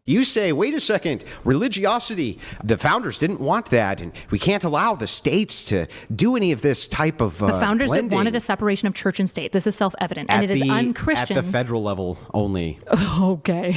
You say, wait a second, religiosity, the founders didn't want that, and we can't allow the states to do any of this type of The founders blending. wanted a separation of church and state. This is self-evident, and it is unchristian. At the federal level only. Okay.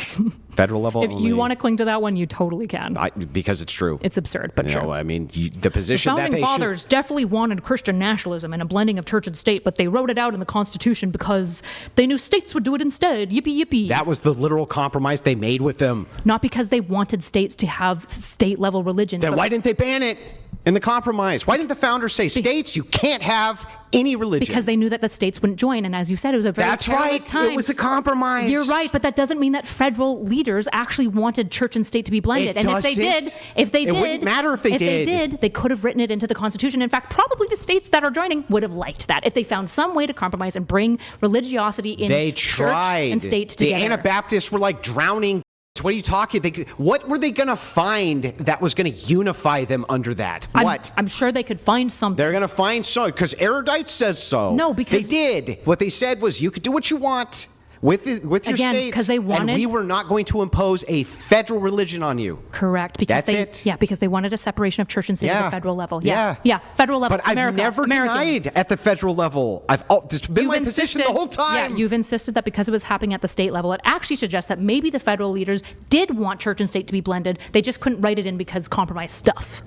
Federal level If only. you want to cling to that one, you totally can. Because it's true. It's absurd, but true. I mean, the position The that founding fathers definitely wanted Christian nationalism and a blending of church and state, but they wrote it out in the Constitution because they knew states would do it instead. Yippee, yippee. that was the literal compromise they made with them. Not because they wanted states to have state-level religions. Then why didn't they ban it in the compromise? Why didn't the founders say, states, you can't have any religion? Because they knew that the states wouldn't join, and as you said, it was a very perilous time. It was a compromise. You're right, but that doesn't mean that federal leaders actually wanted church and state to be blended. It and doesn't. if they did, It wouldn't matter if they did. They could have written it into the Constitution. In fact, probably the states that are joining would have liked that if they found some way to compromise and bring religiosity in church and state together. The Anabaptists were like drowning. What are you talking? What were they going to find that was going to unify them under that? What? I'm sure they could find something. They're going to find something because Erudite says so. No, because they did. What they said was you could do what you want with your states. because they wanted, and we were not going to impose a federal religion on you. Correct. Because That's it. Yeah, because they wanted a separation of church and state at the federal level. Yeah, federal level. But I've never denied at the federal level. This has been my position the whole time. Yeah, you've insisted that because it was happening at the state level, it actually suggests that maybe the federal leaders did want church and state to be blended. They just couldn't write it in because compromise stuffs.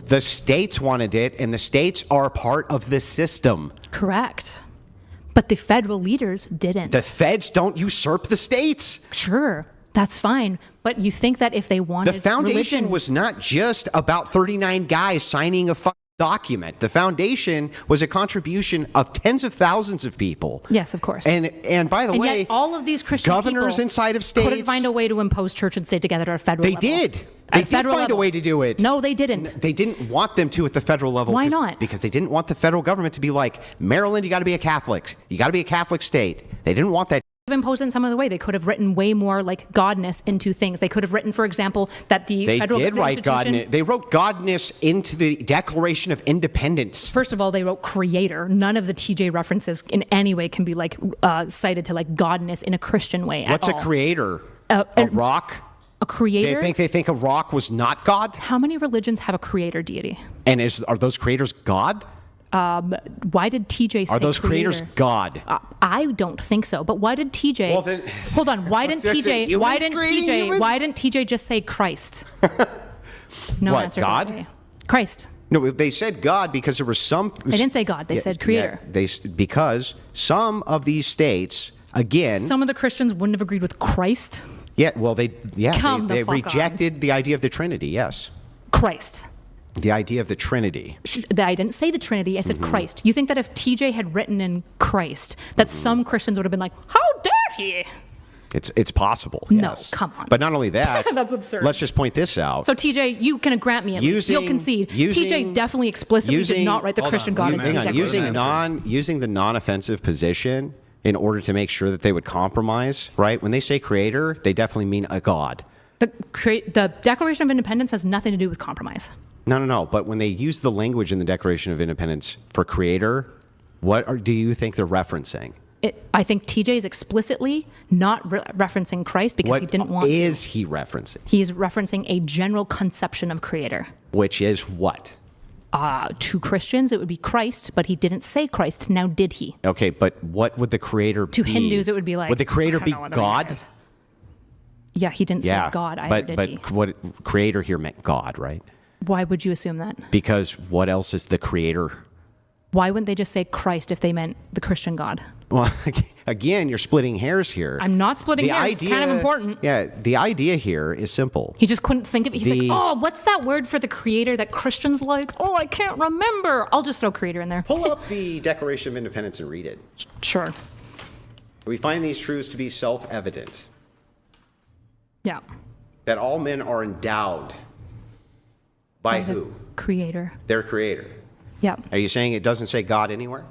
The states wanted it, and the states are part of the system. Correct. But the federal leaders didn't. The feds don't usurp the states. Sure, that's fine. But you think that if they wanted the foundation religion, was not just about 39 guys signing a document. The foundation was a contribution of tens of thousands of people. Yes, of course. And by the way, yet all of these Christian governors people inside of states couldn't find a way to impose church and state together at a federal level. They did. They did find a way to do it. No, they didn't. They didn't want them to at the federal level. Why not? Because they didn't want the federal government to be like, Maryland, you got to be a Catholic. You got to be a Catholic state. They didn't want that. Imposed in some other way. They could have written way more like godness into things. They could have written, for example, that the federal They did write institution, godness. They wrote godness into the Declaration of Independence. First of all, they wrote creator. None of the TJ references in any way can be like cited to like godness in a Christian way. What's at all. A creator? A rock? A creator? They think a rock was not God? How many religions have a creator deity? And are those creators God? Why did TJ say Are those creator? creators God? I don't think so. But why did TJ? Well, then, hold on. Why didn't TJ? Why didn't TJ just say Christ? No what, answer. God? For that. Christ. No, they said God because there was some. They didn't say God. They said creator. Because some of these states, again, some of the Christians wouldn't have agreed with Christ. Yeah, well, they rejected the idea of the Trinity. Yes. Christ. The idea of the Trinity. I didn't say the Trinity. I said Christ. You think that if TJ had written in Christ, that some Christians would have been like, "How dare he?" It's possible. No, yes. come on. But not only that, that's absurd. Let's just point this out. So TJ, you can grant me at least. You'll concede. TJ definitely explicitly did not write the Christian God into his declaration. Using the non-offensive position in order to make sure that they would compromise, right? When they say creator, they definitely mean a God. The Declaration of Independence has nothing to do with compromise. No. But when they use the language in the Declaration of Independence for creator, do you think they're referencing? I think TJ is explicitly not referencing Christ because he didn't want to. What is he referencing? He's referencing a general conception of creator. Which is what? To Christians, it would be Christ, but he didn't say Christ. Now, did he? Okay, but what would the creator be? To Hindus, it would be like... Would the creator be God? Yeah, he didn't say God either, did he? But what creator here meant God, right? Why would you assume that? Because what else is the creator? Why wouldn't they just say Christ if they meant the Christian God? Well, again, you're splitting hairs here. I'm not splitting hairs. It's kind of important. Yeah, the idea here is simple. He just couldn't think of it. He's like, oh, what's that word for the creator that Christians like? Oh, I can't remember. I'll just throw creator in there. Pull up the Declaration of Independence and read it. Sure. We find these truths to be self-evident. Yeah. That all men are endowed by who? Creator. Their creator. Yeah. Are you saying it doesn't say God anywhere?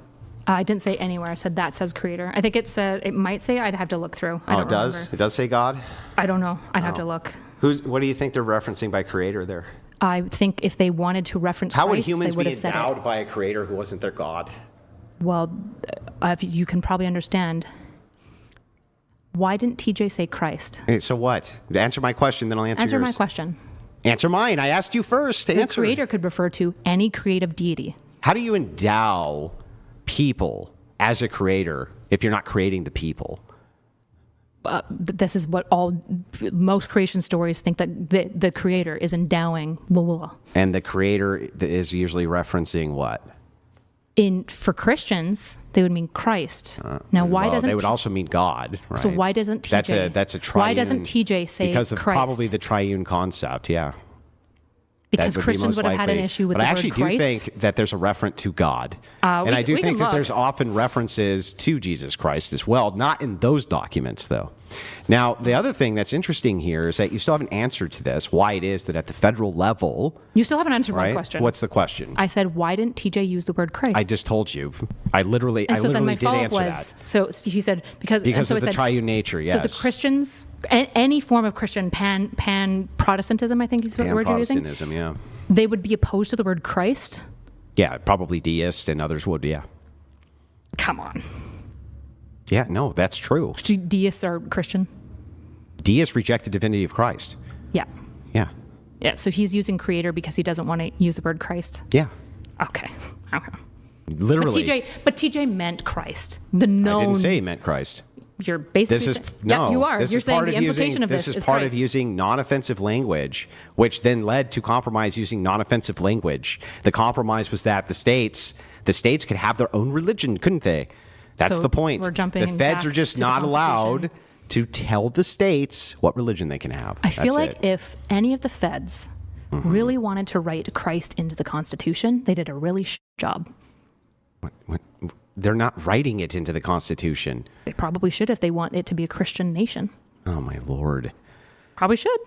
I didn't say anywhere. I said that says creator. I think it might say, I'd have to look through. It does? Remember. It does say God? I don't know. I'd have to look. What do you think they're referencing by creator there? I think if they wanted to reference How Christ, would humans they would be have said endowed by a creator who wasn't their God? Well, you can probably understand. Why didn't TJ say Christ? Okay, so what? Answer my question, then I'll answer yours. Answer my question. Answer mine. I asked you first. The creator could refer to any creative deity. How do you endow people as a creator if you're not creating the people? This is what most creation stories think, that the creator is endowing. And the creator is usually referencing what? For Christians, they would mean Christ. Now, why doesn't they would also mean God? Right? So why doesn't TJ? That's a triune. Why doesn't TJ say because of Christ? Probably the triune concept? Yeah. Because Christians would have had an issue with the word Christ. But I actually do think that there's a reference to God. And I do think that there's often references to Jesus Christ as well, not in those documents, though. Now, the other thing that's interesting here is that you still haven't answered to this, why it is that at the federal level... You still haven't answered my question. What's the question? I said, why didn't TJ use the word Christ? I just told you. I literally did answer that. So he said, because of the triune nature, yes. So the Christians, any form of Christian, pan-Protestantism, I think is what word you're using. Protestantism, yeah. They would be opposed to the word Christ? Yeah, probably deist, and others would, yeah. Come on. Yeah, no, that's true. Deists are Christian? Deists reject the divinity of Christ. Yeah. Yeah. Yeah, so he's using creator because he doesn't want to use the word Christ? Yeah. Okay. Literally. But TJ meant Christ. I didn't say he meant Christ. You're basically you are. You're saying the implication of this is part of using non-offensive language, which then led to compromise using non-offensive language. The compromise was that the states could have their own religion, couldn't they? That's the point. We're jumping. The feds are just not allowed to tell the states what religion they can have. I feel like if any of the feds really wanted to write Christ into the Constitution, they did a really job. What? They're not writing it into the Constitution. They probably should if they want it to be a Christian nation. Oh, my Lord. Probably should.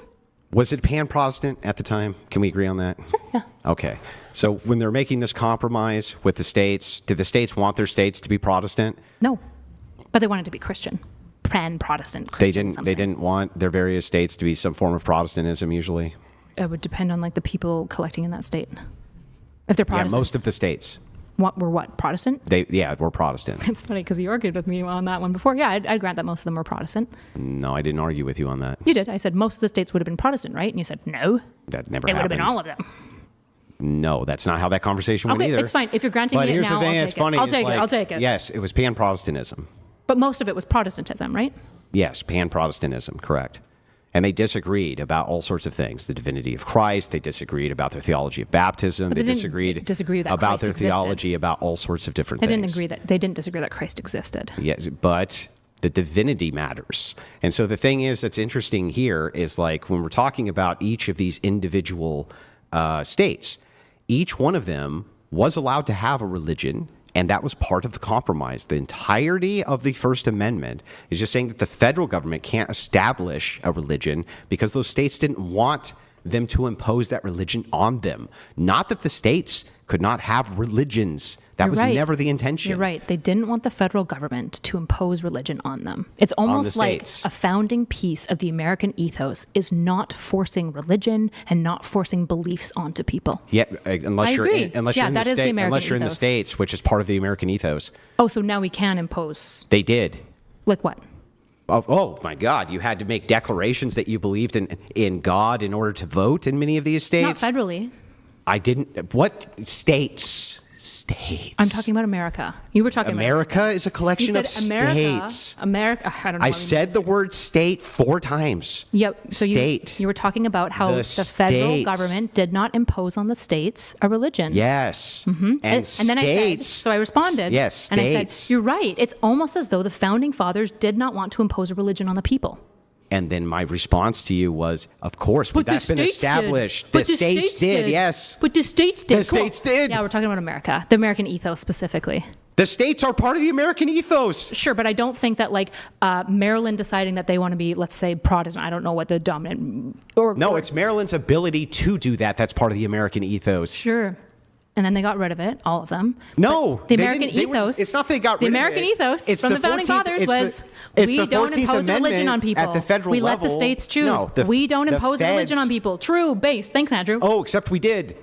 Was it pan-Protestant at the time? Can we agree on that? Sure, yeah. Okay. So when they're making this compromise with the states, did the states want their states to be Protestant? No. But they wanted to be Christian. Pan-Protestant Christian. They didn't want their various states to be some form of Protestantism usually? It would depend on the people collecting in that state. If they're Protestant. Yeah, most of the states. Were Protestant? We're Protestant. It's funny because you argued with me on that one before. Yeah, I'd grant that most of them were Protestant. No, I didn't argue with you on that. You did. I said most of the states would have been Protestant, right? And you said no. That never happened. It would have been all of them. No, that's not how that conversation went either. Okay, it's fine. If you're granting me it now, I'll take it. Yes, it was pan-Protestantism. But most of it was Protestantism, right? Yes, pan-Protestantism, correct. And they disagreed about all sorts of things. The divinity of Christ. They disagreed about their theology of baptism. They disagreed about Christ their existed. theology about all sorts of different things. They didn't disagree that Christ existed. Yes, but the divinity matters. And so the thing is that's interesting here is when we're talking about each of these individual states, each one of them was allowed to have a religion. And that was part of the compromise. The entirety of the First Amendment is just saying that the federal government can't establish a religion because those states didn't want them to impose that religion on them. Not that the states could not have religions. That was never the intention. You're right. They didn't want the federal government to impose religion on them. It's almost like a founding piece of the American ethos is not forcing religion and not forcing beliefs onto people. Yeah, unless you're in the States, which is part of the American ethos. Oh, so now we can impose. They did. Like what? Oh my God! You had to make declarations that you believed in God in order to vote in many of these states. Not federally. I didn't. What states? States. I'm talking about America. You were talking about America is a collection of states. America. I don't know. I said the word state 4 times. Yep. So you were talking about how the federal government did not impose on the states a religion. Yes. Mm-hmm. And then I said, so I responded. Yes, states. And I said, you're right. It's almost as though the founding fathers did not want to impose a religion on the people. And then my response to you was, of course, but that's been established. The states did, yes. But the states did. The states did. Yeah, we're talking about America, the American ethos specifically. The states are part of the American ethos. Sure, but I don't think that Maryland deciding that they want to be, let's say, Protestant. I don't know what the dominant it's Maryland's ability to do that. That's part of the American ethos. Sure. And then they got rid of it, all of them. No. But the American ethos. It's not they got rid of it. The American ethos from the founding fathers was we don't impose a religion on people. At the federal level. We let the states choose. We don't impose a religion on people. True, base. Thanks, Andrew. Oh, except we did.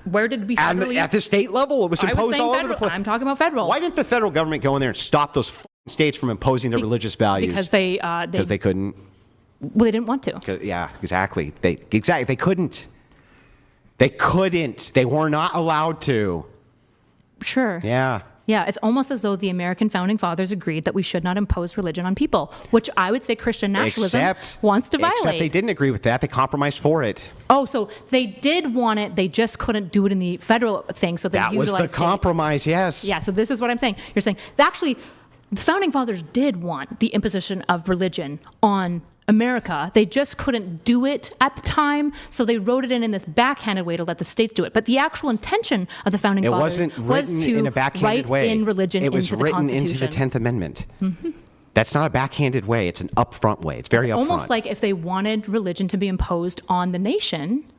Where did we federally? At the state level, it was imposed all over the place. I'm talking about federal. Why didn't the federal government go in there and stop those states from imposing their religious values because they couldn't. Well, they didn't want to. Yeah, exactly. They couldn't. They couldn't. They were not allowed to. Sure. Yeah. Yeah, it's almost as though the American founding fathers agreed that we should not impose religion on people, which I would say Christian nationalism wants to violate. Except they didn't agree with that. They compromised for it. Oh, so they did want it. They just couldn't do it in the federal thing. So they that was the compromise, yes. Yeah, so this is what I'm saying. You're saying that actually the founding fathers did want the imposition of religion on America. They just couldn't do it at the time, so they wrote it in this backhanded way to let the states do it. But the actual intention of the founding fathers was to in a backhanded write way. in religion into the Constitution. It was written into the 10th Amendment. Mm-hmm. That's not a backhanded way. It's an upfront way. It's very upfront. Almost like if they wanted religion to be imposed on the nation,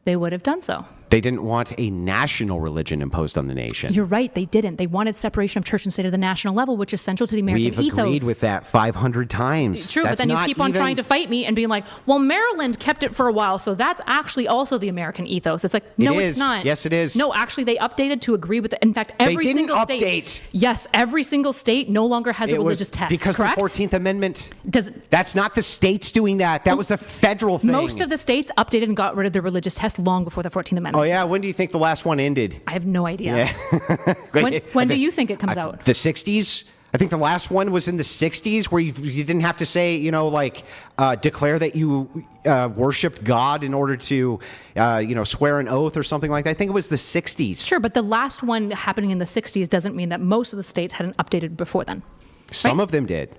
they would have done so. They didn't want a national religion imposed on the nation. You're right, they didn't. They wanted separation of church and state at the national level, which is central to the American ethos. We've agreed with that 500 times. True, but then you keep on trying to fight me and being like, well, Maryland kept it for a while, so that's actually also the American ethos. It's like, no, it's not. Yes, it is. No, actually, they updated to agree with it. In fact, every single state. Yes, every single state no longer has a religious test. Because correct? the 14th Amendment. That's not the states doing that. That was a federal thing. Most of the states updated and got rid of their religious test long before the 14th Amendment. Oh, yeah? When do you think the last one ended? I have no idea. Yeah. when do you think it comes out? The 60s? I think the last one was in the 60s where you didn't have to say, declare that you worshipped God in order to, swear an oath or something like that. I think it was the 60s. Sure, but the last one happening in the 60s doesn't mean that most of the states hadn't updated before then. Some of them did.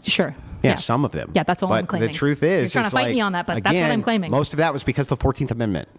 Sure. Yeah, some of them. Yeah, that's all I'm claiming. But the truth is, you're trying to fight me on that, but again, that's what I'm claiming. Most of that was because of the 14th Amendment.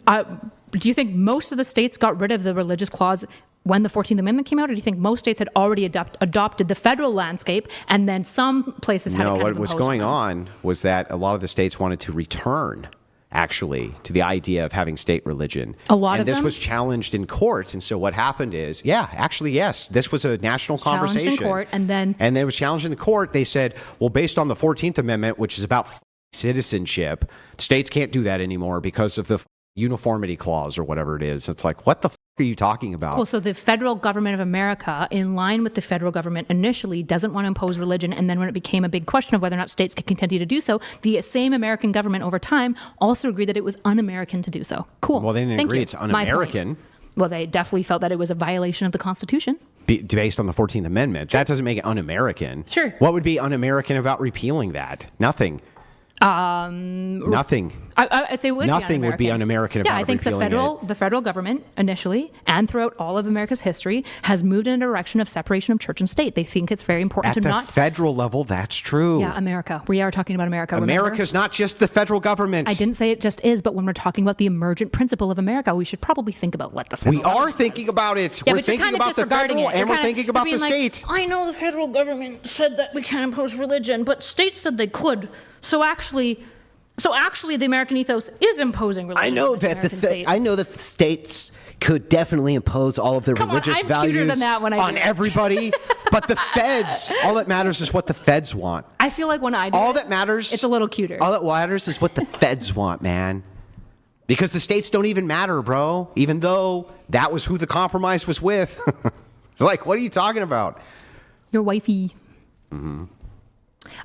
Do you think most of the states got rid of the religious clause when the 14th Amendment came out, or do you think most states had already adopted the federal landscape and then some places had it kind of what was going on was that a lot of the states wanted to return actually to the idea of having state religion. And this was challenged in courts. And so what happened is, yes, this was a national conversation. Challenged in court, and then it was challenged in the court. They said, well, based on the 14th Amendment, which is about citizenship, states can't do that anymore because of the uniformity clause or whatever it is. It's like, what the are you talking about? Cool. So the federal government of America, in line with the federal government initially, doesn't want to impose religion. And then when it became a big question of whether or not states could continue to do so, the same American government over time also agreed that it was un-American to do so. Cool. Well, they didn't agree it's un-American. Well, they definitely felt that it was a violation of the Constitution. Based on the 14th Amendment. Sure. That doesn't make it un-American. Sure. What would be un-American about repealing that? Nothing. Nothing. I'd say nothing would be un-American about repealing it. Yeah, I think the federal government initially and throughout all of America's history has moved in a direction of separation of church and state. They think it's very important to not... At the federal level, that's true. Yeah, America. We are talking about America. America's not just the federal government. I didn't say it just is, but when we're talking about the emergent principle of America, we should probably think about what the federal government are thinking about it. Yeah, we're thinking about the federal and we're thinking about the state. I know the federal government said that we can't impose religion, but states said they could. So actually, the American ethos is imposing religion. I know that the states could definitely impose all of their religious values on everybody, but the feds. All that matters is what the feds want. I feel like when I do all that matters, it's a little cuter. All that matters is what the feds want, man. Because the states don't even matter, bro. Even though that was who the compromise was with. It's like, what are you talking about? Your wifey. Mm-hmm.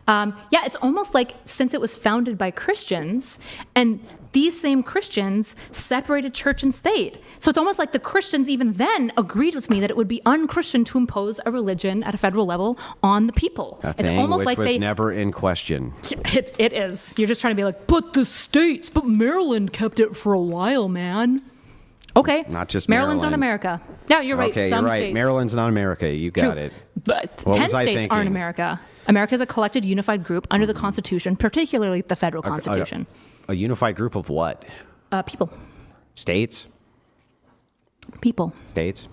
It's almost like since it was founded by Christians, and these same Christians separated church and state. So it's almost like the Christians even then agreed with me that it would be un-Christian to impose a religion at a federal level on the people. A thing which was never in question. It is. You're just trying to be like, but Maryland kept it for a while, man. Okay. Not just Maryland's Maryland. not America. No, you're right. Okay, Some you're right. States. Maryland's not America. You got True. it. But 10 states aren't America. America is a collected, unified group under the Constitution, particularly the federal Constitution. A unified group of what? People. States? People. States?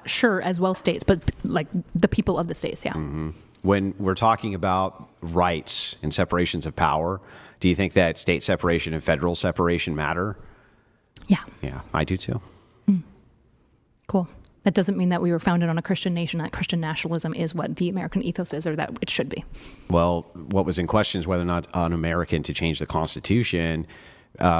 Sure, as well states, but like the people of the states, yeah. Mm-hmm. When we're talking about rights and separations of power, do you think that state separation and federal separation matter? Yeah. Yeah, I do too. Cool. That doesn't mean that we were founded on a Christian nation, that Christian nationalism is what the American ethos is, or that it should be. Well, what was in question is whether or not un-American to change the Constitution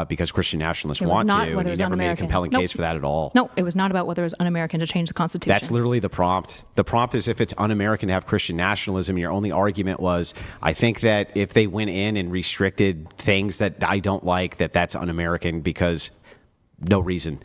because Christian nationalists It was want not to, and whether it you was never made a un-American. compelling Nope. case for that at all. No, it was not about whether it was un-American to change the Constitution. That's literally the prompt. The prompt is if it's un-American to have Christian nationalism, your only argument was, I think that if they went in and restricted things that I don't like, that's un-American because no reason.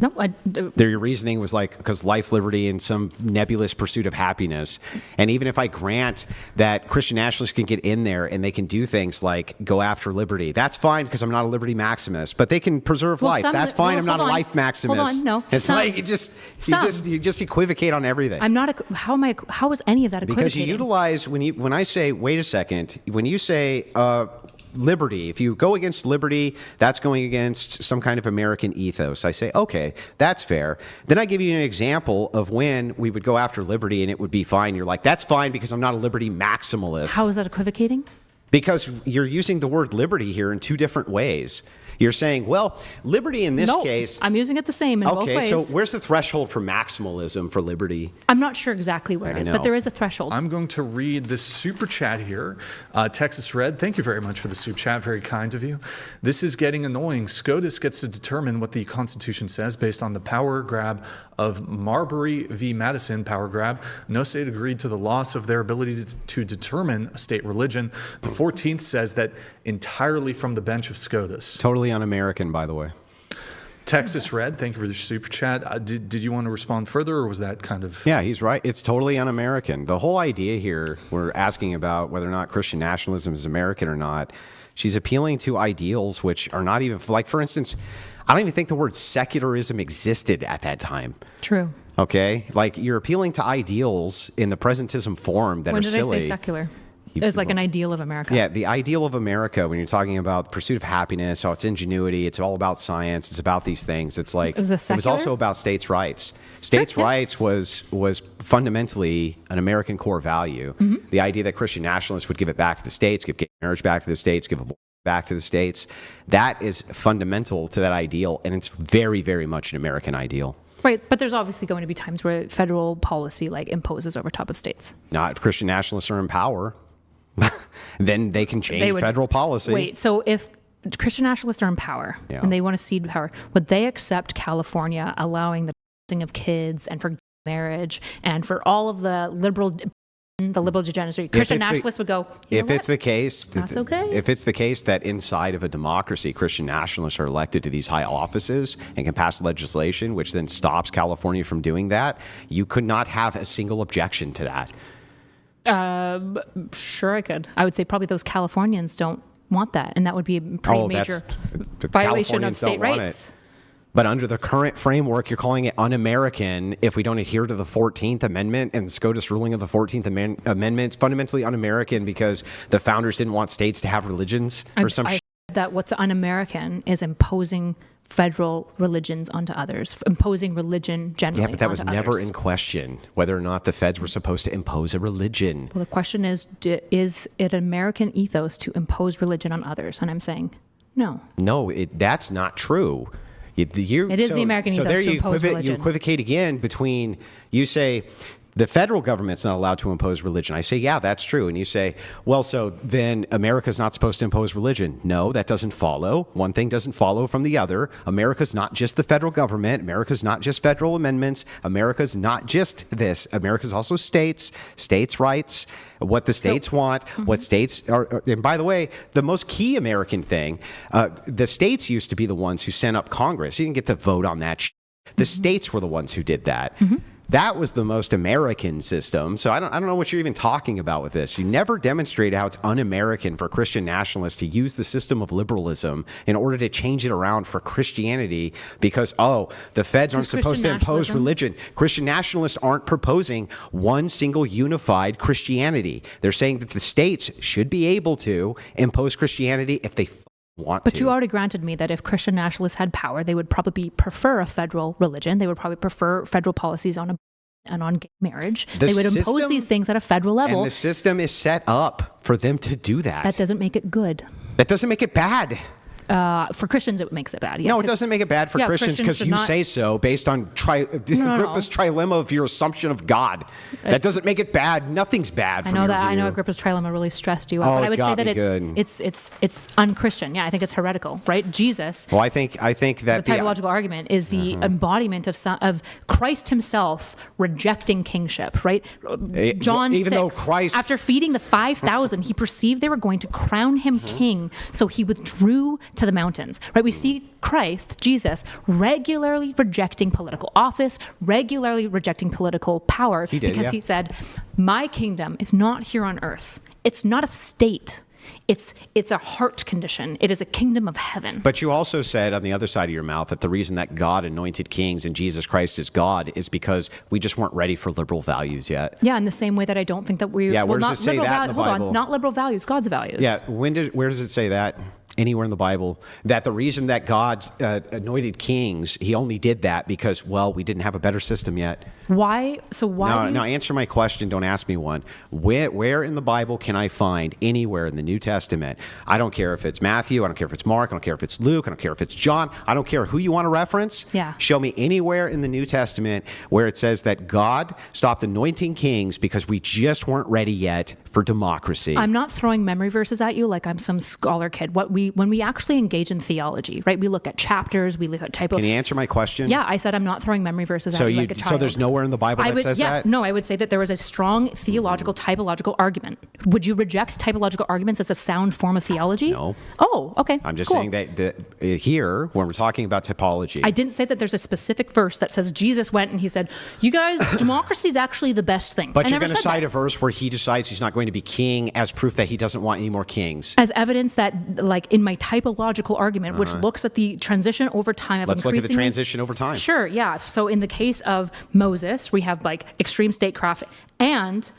No, Their reasoning was like, because life, liberty, and some nebulous pursuit of happiness. And even if I grant that Christian nationalists can get in there and they can do things like go after liberty, that's fine because I'm not a liberty maximist. But they can preserve life. That's fine. I'm not a life maximist. Hold on, no. It's like you just equivocate on everything. I'm not. How is any of that equivocating? Because you utilize when I say, wait a second, when you say liberty, if you go against liberty, that's going against some kind of American ethos. I say, okay, that's fair. Then I give you an example of when we would go after liberty and it would be fine. You're like, that's fine because I'm not a liberty maximalist. How is that equivocating? Because you're using the word liberty here in two different ways. You're saying, well, liberty in this case. I'm using it the same in both ways. Okay, so where's the threshold for maximalism for liberty? I'm not sure exactly where it is, but there is a threshold. I'm going to read this super chat here. Texas Red, thank you very much for the super chat. Very kind of you. This is getting annoying. SCOTUS gets to determine what the Constitution says based on the power grab of Marbury v. Madison power grab. No state agreed to the loss of their ability to determine a state religion. The 14th says that entirely from the bench of SCOTUS. Totally un-American, by the way. Texas Red, thank you for the super chat. Did you want to respond further, or was that kind of... Yeah, he's right. It's totally un-American. The whole idea here, we're asking about whether or not Christian nationalism is American or not. She's appealing to ideals which are not even, like, for instance, I don't even think the word secularism existed at that time. True. Okay? Like, you're appealing to ideals in the presentism form that When are did silly. I say secular? It's like an ideal of America. Yeah, the ideal of America, when you're talking about pursuit of happiness, it's ingenuity, it's all about science, it's about these things. It's like, Is this it was secular? also about states' rights. States' rights was fundamentally an American core value. Mm-hmm. The idea that Christian nationalists would give it back to the states, give gay marriage back to the states, give abortion back to the states, that is fundamental to that ideal, and it's very, very much an American ideal. Right, but there's obviously going to be times where federal policy like imposes over top of states. Not if Christian nationalists are in power. Then they can change federal policy. Wait, so if Christian nationalists are in power and they want to cede power, would they accept California allowing the of kids and for marriage and for all of the liberal degeneracy? Christian nationalists would go, if it's the case, that's okay. If it's the case that inside of a democracy, Christian nationalists are elected to these high offices and can pass legislation, which then stops California from doing that, you could not have a single objection to that. Sure, I could. I would say probably those Californians don't want that, and that would be a pretty major violation of state rights. But under the current framework, you're calling it un-American if we don't adhere to the 14th Amendment, and the SCOTUS ruling of the 14th Amendment. It's fundamentally un-American because the founders didn't want states to have religions or some shit. That what's un-American is imposing federal religions onto others, imposing religion generally. Yeah, but that was never others. in question, whether or not the feds were supposed to impose a religion. Well, the question is it an American ethos to impose religion on others? And I'm saying no. No, that's not true. It is the American ethos to impose religion. You equivocate again between, you say, the federal government's not allowed to impose religion. I say, yeah, that's true. And you say, well, so then America's not supposed to impose religion. No, that doesn't follow. One thing doesn't follow from the other. America's not just the federal government. America's not just federal amendments. America's not just this. America's also states rights, what the states want, what states are. And by the way, the most key American thing, the states used to be the ones who sent up Congress. You didn't get to vote on that. The states were the ones who did that. That was the most American system. So I don't know what you're even talking about with this. You never demonstrated how it's un-American for Christian nationalists to use the system of liberalism in order to change it around for Christianity because, the feds aren't supposed to impose religion. Christian nationalists aren't proposing one single unified Christianity. They're saying that the states should be able to impose Christianity if they want to. But you already granted me that if Christian nationalists had power, they would probably prefer a federal religion. They would probably prefer federal policies on gay marriage. They would impose these things at a federal level. And the system is set up for them to do that. That doesn't make it good. That doesn't make it bad. for Christians, it makes it bad. Yeah, No, it doesn't make it bad for Christians because you say so based on Agrippa's trilemma of your assumption of God. That doesn't make it bad. Nothing's bad. I know that. I know Agrippa's trilemma really stressed you out, but I would say that it's unchristian. Yeah, I think it's heretical, right? Jesus. Well, I think that the typological argument is the embodiment of Christ himself rejecting kingship, right? John 6, though Christ, after feeding the 5,000, he perceived they were going to crown him king, so he withdrew to the mountains, right? We see Christ, Jesus, regularly rejecting political office, regularly rejecting political power, because he said, my kingdom is not here on earth. It's not a state. It's a heart condition. It is a kingdom of heaven. But you also said on the other side of your mouth that the reason that God anointed kings and Jesus Christ is God is because we just weren't ready for liberal values yet. Yeah, in the same way that I don't think that we... Yeah, where does it say that in the Bible? Hold on, not liberal values, God's values. Yeah, where does it say that? Anywhere in the Bible, that the reason that God anointed kings, he only did that because, well, we didn't have a better system yet. Why? So why? No, answer my question. Don't ask me one. Where in the Bible can I find anywhere in the New Testament? I don't care if it's Matthew. I don't care if it's Mark. I don't care if it's Luke. I don't care if it's John. I don't care who you want to reference. Yeah. Show me anywhere in the New Testament where it says that God stopped anointing kings because we just weren't ready yet for democracy. I'm not throwing memory verses at you like I'm some scholar kid. When we actually engage in theology, right? We look at chapters, we look at typo. Can you answer my question? Yeah, I said I'm not throwing memory verses at you like a child. So there's nowhere in the Bible that says that? No, I would say that there was a strong theological, typological argument. Would you reject typological arguments as a sound form of theology? No. Oh, okay. I'm just cool. saying that here, when we're talking about typology. I didn't say that there's a specific verse that says Jesus went and he said, you guys, democracy is actually the best thing. But you're going to cite a verse where he decides he's not going to be king as proof that he doesn't want any more kings. As evidence that, like in my typological argument, which looks at the transition over time of Let's look at the transition over time. Sure, yeah. So in the case of Moses, we have like extreme statecraft and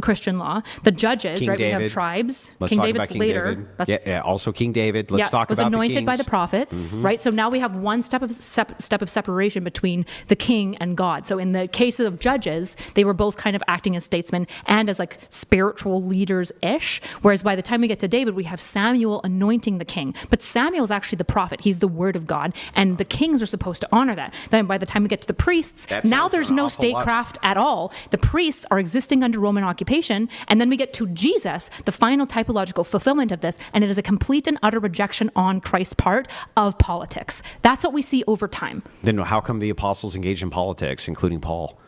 Christian law. The judges, King right? David. We have tribes. Let's King talk David's about King later. David. Yeah, also King David. Let's talk about the kings. Was anointed by the prophets, right? So now we have one step of separation between the king and God. So in the case of judges, they were both kind of acting as statesmen and as like spiritual leaders-ish. Whereas by the time we get to David, we have Samuel anointing the king. But Samuel is actually the prophet. He's the word of God. And the kings are supposed to honor that. Then by the time we get to the priests, now there's no statecraft at all. The priests are existing under Roman occupation. And then we get to Jesus, the final typological fulfillment of this. And it is a complete and utter rejection on Christ's part of politics. That's what we see over time. Then how come the apostles engage in politics, including Paul?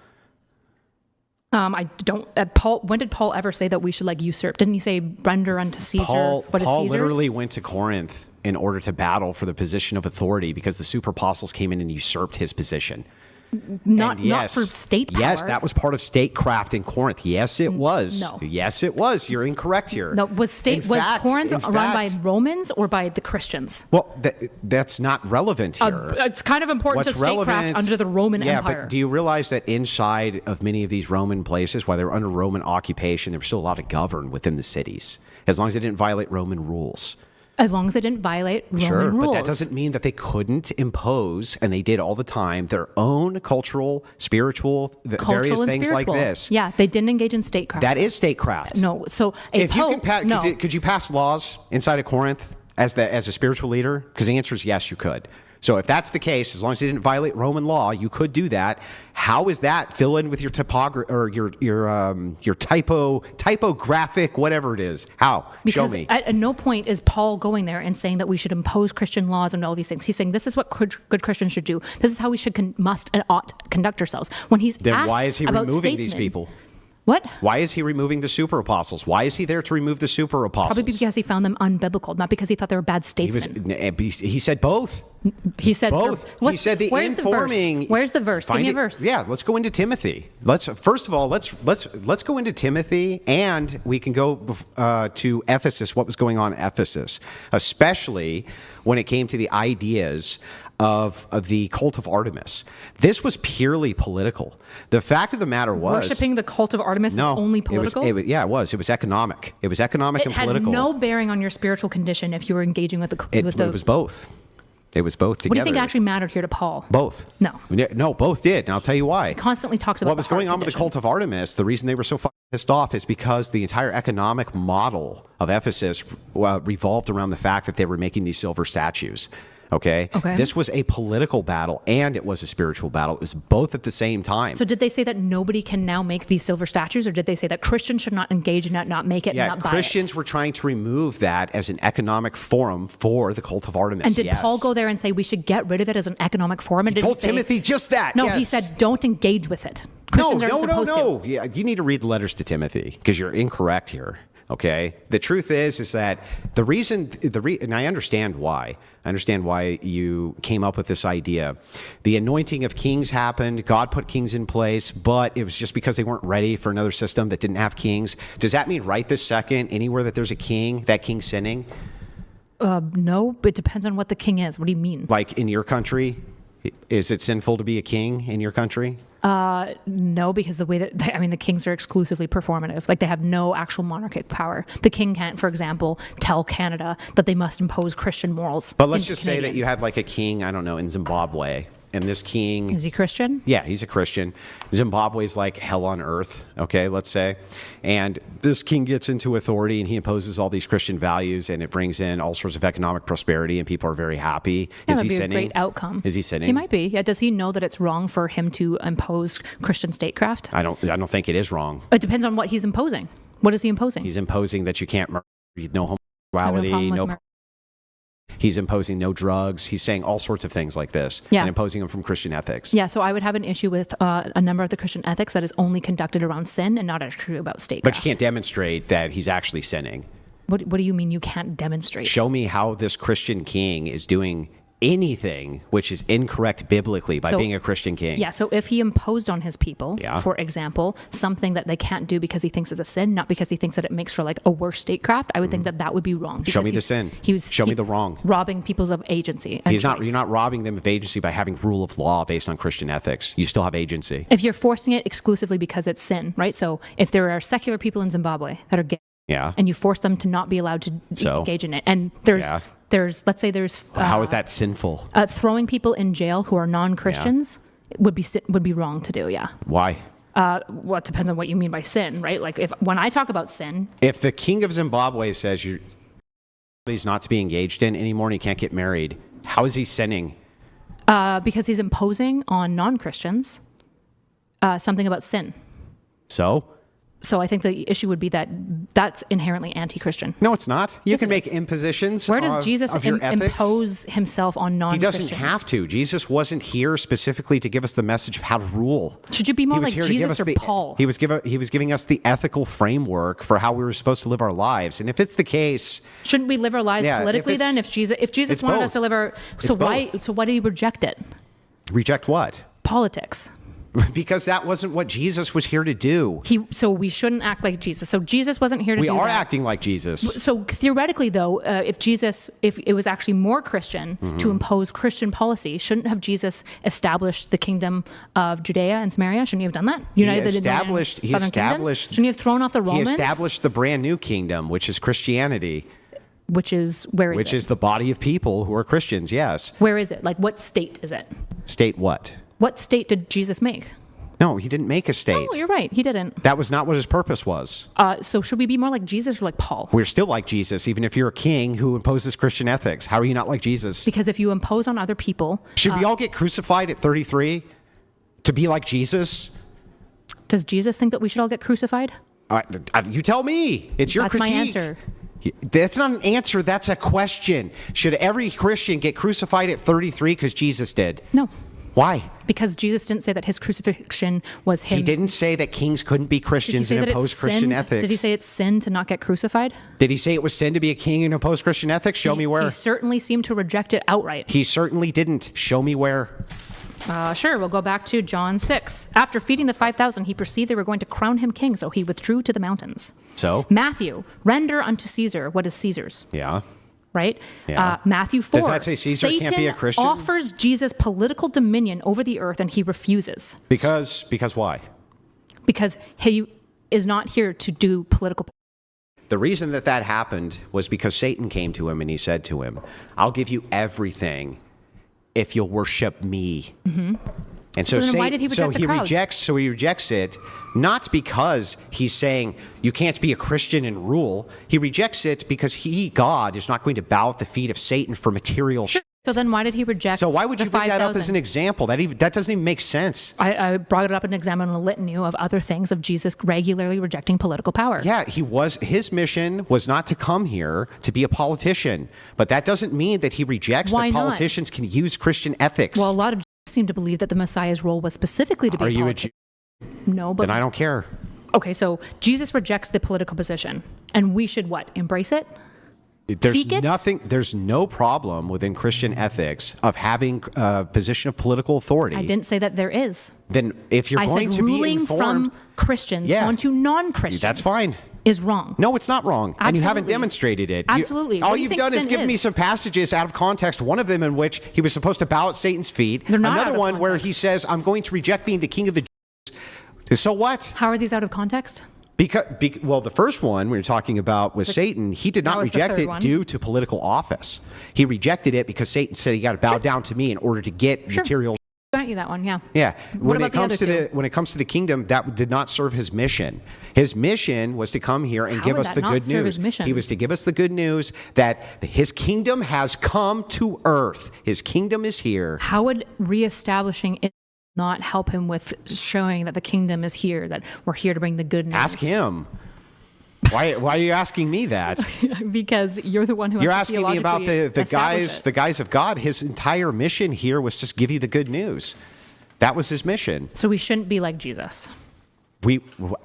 I don't. Paul. When did Paul ever say that we should like usurp? Didn't he say render unto Caesar Paul what is Caesar's? Literally went to Corinth in order to battle for the position of authority because the super apostles came in and usurped his position. Not for state power. Yes, that was part of statecraft in Corinth. Yes, it was. No. Yes, it was. You're incorrect here. No, was Corinth run by Romans or by the Christians? Well, that's not relevant here. It's kind of important to statecraft under the Roman Empire. Yeah, but do you realize that inside of many of these Roman places, while they were under Roman occupation, there was still a lot to govern within the cities, as long as they didn't violate Roman rules. As long as they didn't violate Roman rules. But that doesn't mean that they couldn't impose, and they did all the time, their own cultural, spiritual, various things like this. Yeah, they didn't engage in statecraft. That is statecraft. No, so could you pass laws inside of Corinth as a spiritual leader? Because the answer is yes, you could. So if that's the case, as long as they didn't violate Roman law, you could do that. How is that fill in with your typography or your typographic, whatever it is? How? Because show me. At no point is Paul going there and saying that we should impose Christian laws and all these things. He's saying this is what good Christians should do. This is how we should must and ought conduct ourselves. When he's then asked why is he about removing these people? What? Why is he removing the super apostles? Why is he there to remove the super apostles? Probably because he found them unbiblical, not because he thought they were bad statesmen. He said both. He said both. He said the informing. Where's the verse? Give me a verse. Yeah, let's go into Timothy. Let's go into Timothy, and we can go to Ephesus. What was going on in Ephesus, especially when it came to the ideas of the cult of Artemis. This was purely political. The fact of the matter was... Worshipping the cult of Artemis is only political? It was. It was economic. It was economic and political. It had no bearing on your spiritual condition if you were engaging with the... It was both. It was both together. What do you think actually mattered here to Paul? Both. No. No, both did. And I'll tell you why. He constantly talks about What was the heart going on with the condition. cult of Artemis, the reason they were so fucking pissed off is because the entire economic model of Ephesus revolved around the fact that they were making these silver statues. Okay? This was a political battle and it was a spiritual battle. It was both at the same time. So did they say that nobody can now make these silver statues, or did they say that Christians should not engage in it, not make it, yeah, not buy Christians it? were trying to remove that as an economic forum for the cult of Artemis. And did Paul go there and say we should get rid of it as an economic forum? And He told Timothy just that. No, yes. he said don't engage with it. Christians aren't supposed to. Yeah, you need to read the letters to Timothy because you're incorrect here. Okay. The truth is that the reason, and I understand why. I understand why you came up with this idea. The anointing of kings happened. God put kings in place, but it was just because they weren't ready for another system that didn't have kings. Does that mean right this second, anywhere that there's a king, that king's sinning? No, but it depends on what the king is. What do you mean? Like in your country, is it sinful to be a king in your country? No, because the way that the kings are exclusively performative. Like they have no actual monarchic power. The king can't, for example, tell Canada that they must impose Christian morals. But let's just say that you had like a king, I don't know, in Zimbabwe, and this king... Is he Christian? Yeah, he's a Christian. Zimbabwe's like hell on earth, okay, let's say. And this king gets into authority and he imposes all these Christian values and it brings in all sorts of economic prosperity and people are very happy. Yeah, Is that'd he be sinning? a great outcome. Is he sinning? He might be. Yeah. Does he know that it's wrong for him to impose Christian statecraft? I don't think it is wrong. It depends on what he's imposing. What is he imposing? He's imposing that you can't murder, no homosexuality, problem with no... murder. He's imposing no drugs. He's saying all sorts of things like this Yeah. and imposing them from Christian ethics. Yeah, so I would have an issue with a number of the Christian ethics that is only conducted around sin and not actually about statecraft. But you can't demonstrate that he's actually sinning. What do you mean you can't demonstrate? Show me how this Christian king is doing anything which is incorrect biblically by being a Christian king. Yeah, so if he imposed on his people, Yeah. for example, something that they can't do because he thinks it's a sin, not because he thinks that it makes for like a worse statecraft, I would think that would be wrong. Show because me the sin. He Show me the wrong. Robbing people's of agency. And You're choice. not robbing them of agency by having rule of law based on Christian ethics. You still have agency. If you're forcing it exclusively because it's sin, right? So if there are secular people in Zimbabwe that are gay, Yeah. and you force them to not be allowed to So? engage in it, and there's let's say there's How is that sinful? throwing people in jail who are non-Christians would be wrong to do. Yeah. Why? Well, it depends on what you mean by sin, right? Like when I talk about sin, If the king of Zimbabwe says he's not to be engaged in anymore and he can't get married, how is he sinning? because he's imposing on non-Christians something about sin. So I think the issue would be that that's inherently anti-Christian. No, it's not. You Yes, can it make is. impositions Where does Jesus of your ethics. impose himself on He non-Christians? doesn't have to. Jesus wasn't here specifically to give us the message of how to rule. Should you be more He was like here to give Jesus us or Paul? He was giving us the ethical framework for how we were supposed to live our lives. And if it's the case, Shouldn't we live our lives Yeah, politically if it's- then? If Jesus it's wanted both. us to live our It's both. so why did he reject it? reject what? Politics. Because that wasn't what Jesus was here to do. So we shouldn't act like Jesus. So Jesus wasn't here to We do are that. acting like Jesus. So theoretically, though, if it was actually more Christian Mm-hmm. to impose Christian policy, shouldn't have Jesus established the kingdom of Judea and Samaria? Shouldn't he have done that? United the northern and he southern kingdoms? established. Shouldn't he have thrown off the He Romans? established the brand new kingdom, which is Christianity, Which is where is which it? is the body of people who are Christians. Yes. Where is it? Like what state is it? State what? What state did Jesus make? No, he didn't make a state. Oh, you're right. He didn't. That was not what his purpose was. So should we be more like Jesus or like Paul? We're still like Jesus, even if you're a king who imposes Christian ethics. How are you not like Jesus? Because if you impose on other people, Should we all get crucified at 33 to be like Jesus? does Jesus think that we should all get crucified? You tell me. It's your That's my critique. answer. That's not an answer. That's a question. Should every Christian get crucified at 33 because Jesus did? No. Why? Because Jesus didn't say that his crucifixion was him. He didn't say that kings couldn't be Did he Christians say and that impose it's Christian sin? ethics. Did he say it's sin to not get crucified? Did he say it was sin to be a king and impose Christian ethics? Show me where. He certainly seemed to reject it outright. He certainly didn't. Show me where. Sure, we'll go back to John 6. After feeding the 5,000, he perceived they were going to crown him king, so he withdrew to the mountains. So? Matthew, render unto Caesar what is Caesar's. Yeah. Right? Yeah. Matthew 4. Does that say Caesar Satan can't be a Christian? offers Jesus political dominion over the earth, and he refuses. Because why? Because he is not here to do political. The reason that happened was because Satan came to him and he said to him, I'll give you everything if you'll worship me. And so, then why did he reject the crowds? He rejects it not because he's saying you can't be a Christian and rule. He rejects it because he, God, is not going to bow at the feet of Satan for material. So then why did he reject? So why would the you bring that up 5,000? as an example? That doesn't even make sense. I brought it up in an example in a litany of other things of Jesus regularly rejecting political power. Yeah, his mission was not to come here to be a politician, but that doesn't mean that he rejects Why that not? politicians can use Christian ethics. Well, a lot of Jews seem to believe that the Messiah's role was specifically to be Are a you a politician. Jew? No, but Then I don't care. okay, so Jesus rejects the political position, and we should what? Embrace it? Seek it? There's no problem within Christian ethics of having a position of political authority. I didn't say that there is. Then if you're I going said to be ruling informed, from Christians Yeah. onto non-Christians. that's fine. Is wrong. No, it's not wrong. And you haven't Absolutely. demonstrated it. Absolutely. All What do you you've think done is sin given me is? some passages out of context, one of them in which he was supposed to bow at Satan's feet. They're not Another out of one where he context. says, I'm going to reject being the king of the Jews. So what? How are these out of context? Well, the first one we were talking about was Satan. He did not was the reject third it one. due to political office. He rejected it because Satan said you got to bow down to me in order to get material. Grant you that one, yeah. Yeah. What about the other two? When it comes to the kingdom, that did not serve his mission. His mission was to come here and How give would us that the not good serve news. his mission? He was to give us the good news that his kingdom has come to earth. His kingdom is here. How would reestablishing it not help him with showing that the kingdom is here, that we're here to bring the good news? Ask him. Why are you asking me that? Because you're the one who You're has to asking me about theologically the guys of God. His entire mission here was just give you the good news. That was his mission. So we shouldn't be like Jesus.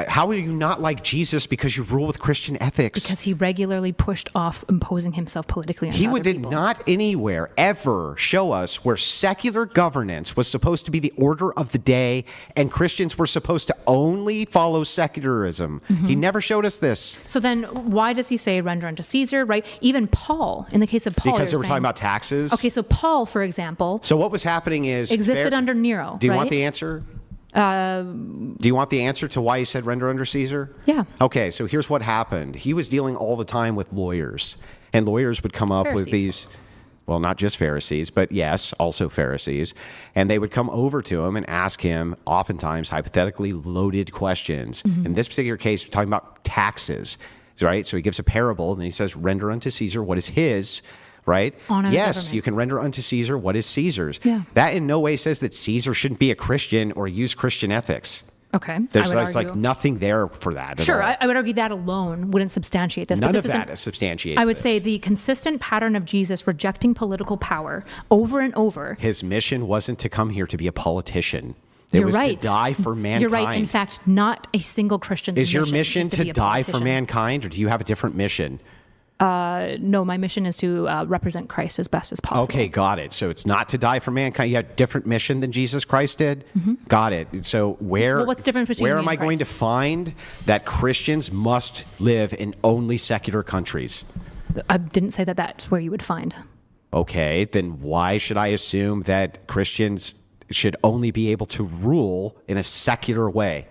How are you not like Jesus because you rule with Christian ethics? Because he regularly pushed off imposing himself politically on other Did people. not anywhere ever show us where secular governance was supposed to be the order of the day and Christians were supposed to only follow secularism. He never showed us this. So then why does he say render unto Caesar, right? Even Paul, in the case of Paul. Because they you're were talking saying- about taxes. Okay, so Paul, for example, So what was happening is existed under Nero, Do you right? want the answer? Do you want the answer to why he said render under Caesar? Yeah. Okay, so here's what happened. He was dealing all the time with lawyers, and lawyers would come up with Pharisees. these, well, not just Pharisees, but yes, also Pharisees, and they would come over to him and ask him, oftentimes hypothetically loaded questions. In this particular case, we're talking about taxes, right? So he gives a parable, and he says, render unto Caesar what is his. Right? Honor the Yes, government. you can render unto Caesar what is Caesar's. Yeah. That in no way says that Caesar shouldn't be a Christian or use Christian ethics. Okay, There's I would like argue. nothing there for that. Sure, at all. I would argue that alone wouldn't substantiate this. but None this of that isn't- substantiates. I would this. say the consistent pattern of Jesus rejecting political power over and over. his mission wasn't to come here to be a politician. It You're was right. to die for mankind. You're right. In fact, not a single Christian's is your mission is to be a die for politician. mankind, or do you have a different mission? No, my mission is to represent Christ as best as possible. Okay, got it. So it's not to die for mankind. You have a different mission than Jesus Christ did. Got it. So Well, what's different between where me am and I going to Christ? find that Christians must live in only secular countries? I didn't say that that's where you would find. Okay, then why should I assume that Christians should only be able to rule in a secular way?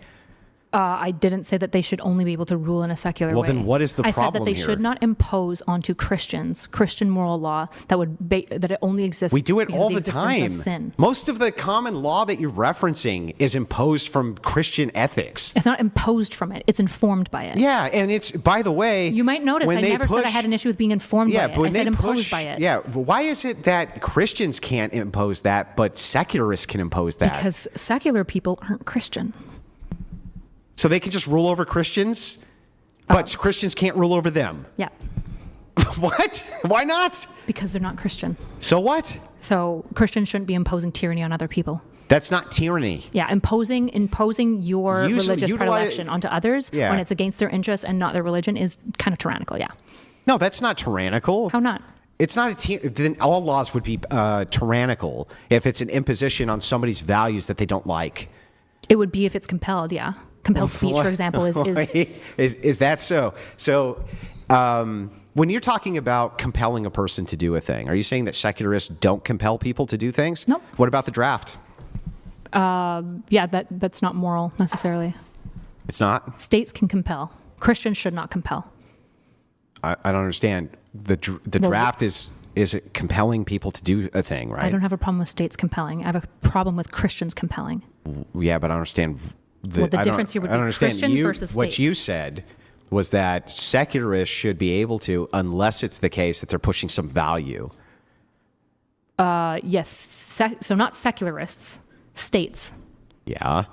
I didn't say that they should only be able to rule in a secular way. Well, then what is the I said that problem they here? should not impose onto Christians Christian moral law that would that it only exists. We do it because all of the existence time. Of sin. Most of the common law that you're referencing is imposed from Christian ethics. It's not imposed from it; it's informed by it. Yeah, and it's, by the way, You might notice when I they never said I push- had an issue with being informed Yeah, by but it. I when said they imposed push, by it. yeah, but why is it that Christians can't impose that, but secularists can impose that? Because secular people aren't Christian. So they can just rule over Christians, but Christians can't rule over them. Yeah, What? Why not? because they're not Christian. So what? So Christians shouldn't be imposing tyranny on other people. That's not tyranny. Yeah, imposing your religious utilize- predilection onto others Yeah. when it's against their interests and not their religion is kind of tyrannical. Yeah. No, that's not tyrannical. How not? It's not then all laws would be tyrannical if it's an imposition on somebody's values that they don't like. It would be if it's compelled. Yeah. Compelled speech, for example, is Is that so? So, when you're talking about compelling a person to do a thing, are you saying that secularists don't compel people to do things? Nope. What about the draft? yeah, that's not moral necessarily. It's not. States can compel. Christians should not compel. I don't understand. The draft is is it compelling people to do a thing, right? I don't have a problem with states compelling. I have a problem with Christians compelling. Yeah, but I don't understand. The difference here would be Christians versus states. What you said was that secularists should be able to, unless it's the case that they're pushing some value. Yes. So not secularists, states. Yeah.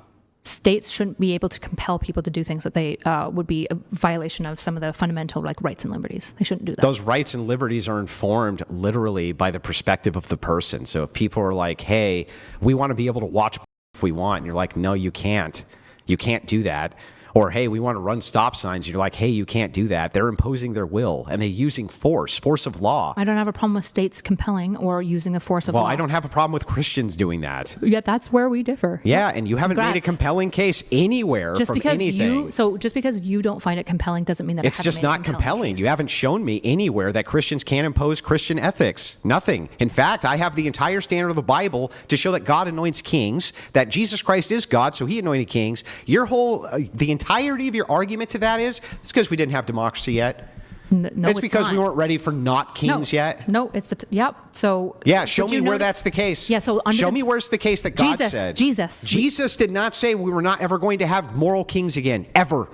States shouldn't be able to compel people to do things that they would be a violation of some of the fundamental rights and liberties. They shouldn't do that. Those rights and liberties are informed literally by the perspective of the person. So if people are like, hey, we want to be able to watch if we want, and you're like, no, you can't. You can't do that. Or, hey, we want to run stop signs. You're like, hey, you can't do that. They're imposing their will, and they're using force of law. I don't have a problem with states compelling or using the force of law. Well, I don't have a problem with Christians doing that. Yeah, that's where we differ. Yeah, and you haven't made a compelling case anywhere from anything. Just because you don't find it compelling doesn't mean that it's just not compelling. You haven't shown me anywhere that Christians can impose Christian ethics. Nothing. In fact, I have the entire standard of the Bible to show that God anoints kings, that Jesus Christ is God, so he anointed kings. Your whole, the entirety of your argument to that is, it's because we didn't have democracy yet. No, it's because we weren't ready for not kings yet. No, it's yep. So yeah, show me where that's the case. Yeah, so show me where's the case that God said. Jesus did not say we were not ever going to have moral kings again, ever.